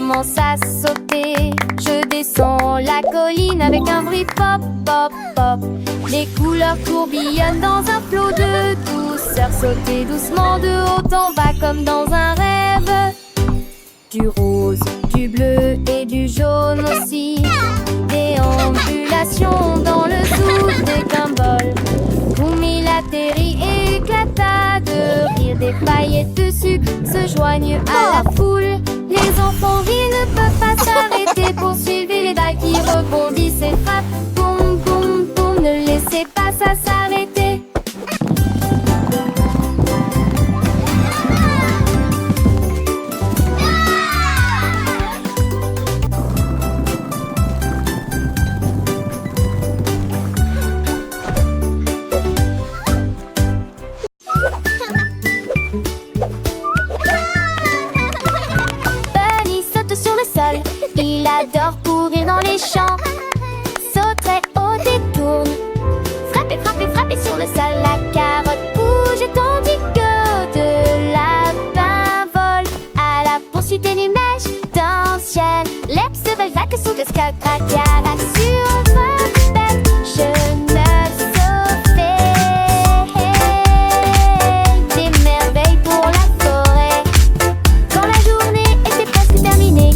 commence à sauter. Je descends la colline avec un bruit pop, pop, pop. Les couleurs tourbillonnent dans un flot de douceur. Sauter doucement de haut en bas comme dans un rêve. Du rose, du bleu et du jaune aussi. Déambulation dans le zoo des Gumball. Boum, il atterrit et éclata de rire. Des paillettes de sucre se joignent à la foule. Les enfants rient, ne peuvent pas s'arrêter. Poursuivez les dalles qui rebondissent et frappent. Boum, boum, boum, ne laissez pas ça s'arrêter. Il adore courir dans les champs, sauterait au détourne, frapper, frapper, frapper sur le sol. La carotte bouge tandis que de lapins volent à la poursuite des nuages dans le ciel. L'herbe se valvaque sous le sky, craquera sur votre tête. Je me sauvais des merveilles pour la forêt. Quand la journée était presque terminée,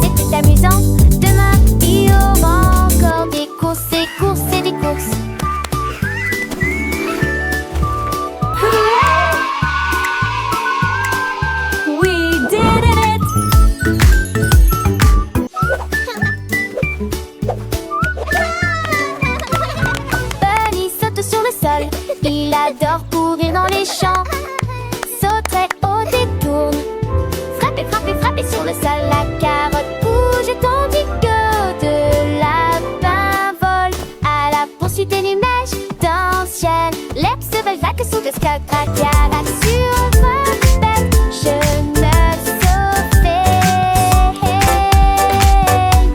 c'était amusant. Demain, il y aura encore des courses et courses et des courses. We did it! Bunny saute sur le sol. Il adore courir dans les champs, sauterait au détourne, frapper, frapper, frapper sur le sol. La carotte bouge tandis que de lapins volent à la poursuite des nuages dans le ciel. L'herbe se valvaque sous le sky, craquera sur votre tête. Je me sauvais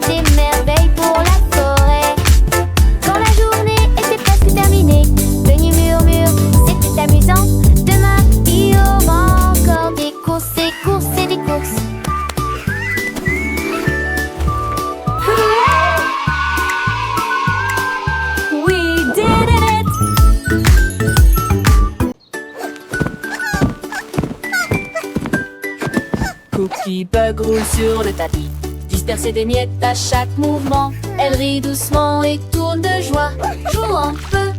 des merveilles pour la forêt. Quand la journée était presque terminée, Bunny murmure, c'était amusant. Demain, il y aura encore des courses et courses et des courses. Cookie Bug roule sur le tapis, disperser des miettes à chaque mouvement. Elle rit doucement et tourne de joie. Joue un peu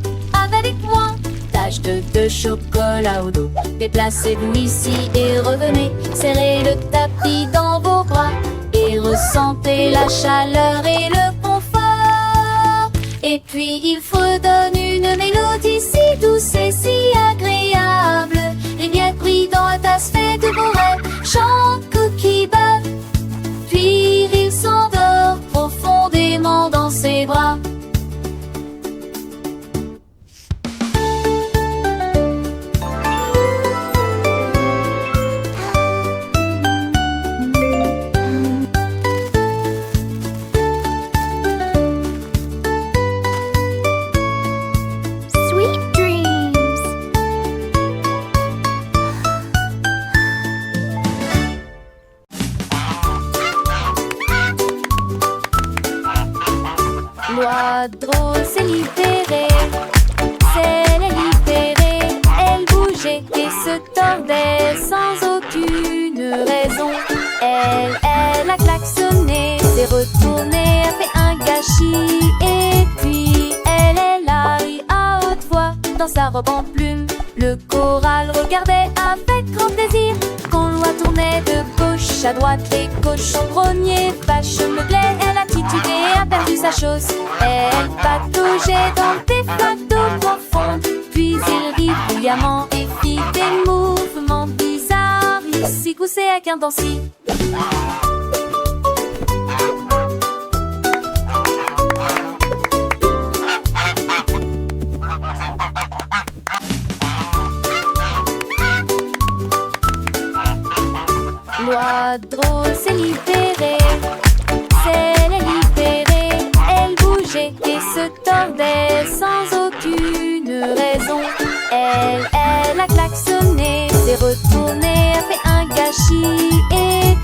avec moi. Tache de chocolat au dos. Déplacez-vous ici et revenez. Serrez le tapis dans vos bras et ressentez la chaleur et le confort. Et puis il fredonne une mélodie si douce et si agréable. Les miettes brillent dans la tasse, fait de beaux rêves. Chante Cookie Bug, puis il s'endort profondément dans ses bras. L'oie drôle s'est libérée, c'est la libérée. Elle bougeait et se tordait sans aucune raison. Elle a klaxonné, s'est retournée, a fait un gâchis. Et puis elle est là, rit à haute voix dans sa robe en plumes. Le choral regardait avec grand plaisir. Quand l'oie tournait de gauche à droite, les cochons grognaient, vache meuglaient. Elle a titubé, a perdu sa chose. Elle pataugeait dans des flaques d'eau profonde. Puis il rit bruyamment et fit des mouvements bizarres. Il s'y coussait avec un dancy. L'oie drôle s'est libérée, c'est la libérée. Elle bougeait et se tordait sans aucune raison. Elle a klaxonné, s'est retournée, a fait un gâchis. Et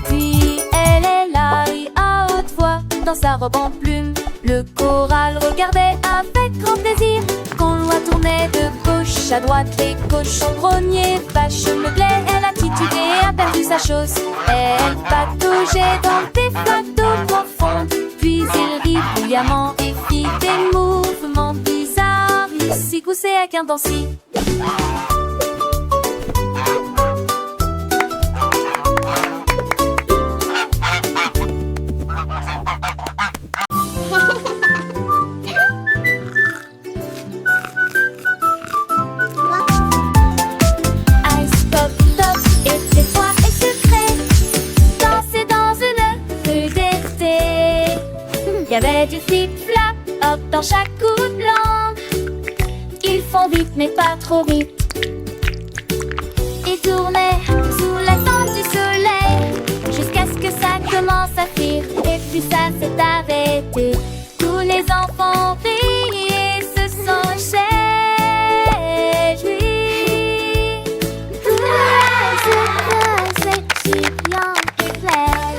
dans sa robe en plume. Le choral regardait avec grand plaisir quand l'oie tournait de gauche à droite. Les cochons grognaient, vache meuglaient. Elle a titubé et a perdu sa chausse. Elle pataugeait dans des flaques d'eau profonde. Puis il rit bruyamment et fit des mouvements bizarres. Il s'y coussait avec un dancy. Ice Pop Top était froid et secret, dansait dans une rue d'été. Il y avait du flip-flap, hop dans chaque coup de langue. Ils font vite mais pas trop vite. Ils tournaient sous la tente du soleil jusqu'à ce que ça commence à fuir. Et puis ça s'est arrêté. Tous les enfants rient et se sont réjouis. C'est brillant et clair.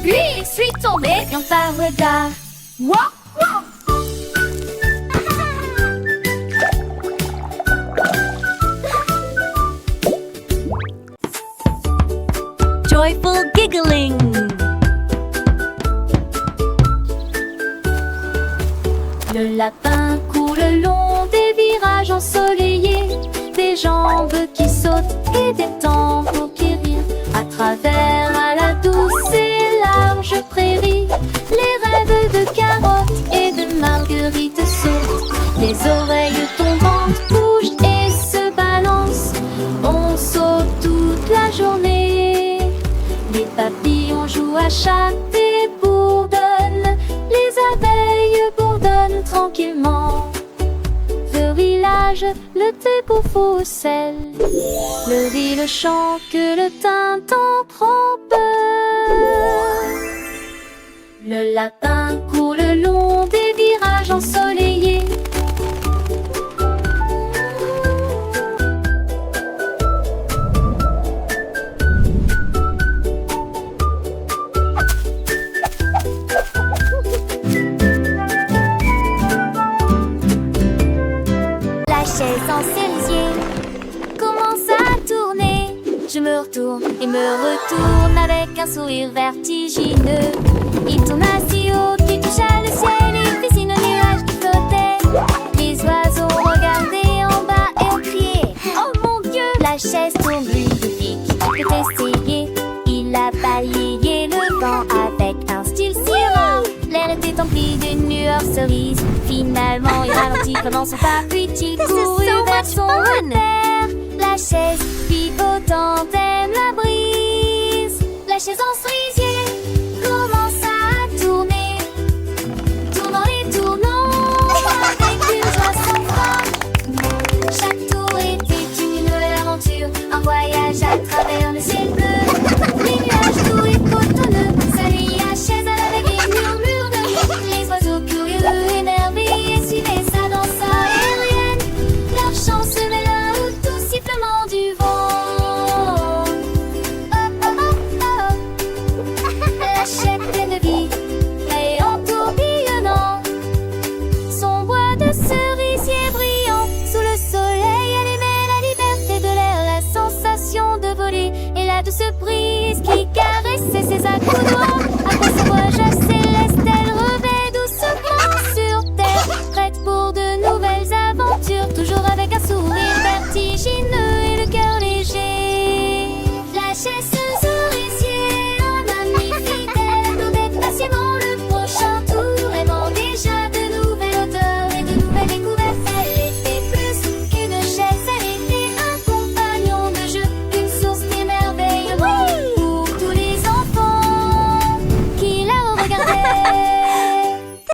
Puis je suis tombée dans ta regard. Wow, wow. Joyful giggling. Le lapin court le long des virages ensoleillés, des jambes qui sautent et des tambours qui rient. À travers à la douce et large prairie, les rêves de carottes et de marguerites sautent. Les oreilles tombantes bougent et se balancent. On saute toute la journée. Les papillons jouent à chaque et bourdonnent. Les abeilles bourdonnent tranquillement. Le village, le thé pour sel, le riz, le chant que le tintin prend peur. Le lapin court le long des virages ensoleillés. La chaise en cerisier commence à tourner. Je me retourne et me retourne avec un sourire vertigineux. Il tourne si haut qu'il touche à le ciel et dessine un nuage qui flottait. Les oiseaux regardaient en bas et ont crié: oh mon Dieu! La chaise tourne lui depuis qu'il peut essayer. Il a balayé le vent avec un style si rare. L'air était empli d'une lueur cerise. Finalement il ralentit pendant son pas, puis il courut vers son repère. La chaise pivotant aime la brise. La chaise en cerisier commence à tourner, tournant et tournant avec une joie sans fin. Chaque tour était une nouvelle aventure, un voyage à travers le ciel bleu. Les nuages doux et cotonneux s'alliaient à chaise avec des murmures de vie. Les oiseaux curieux, énervés, suivaient sa danse aérienne. Leur chant se mêla au doux sifflement du vent. Oh, oh, oh, oh. La chaise pleine de vie et en tourbillonnant, son bois de cerisier brillant sous le soleil allumait la liberté de l'air, la sensation de voler et la douce brise qui caressait ses accoudoirs.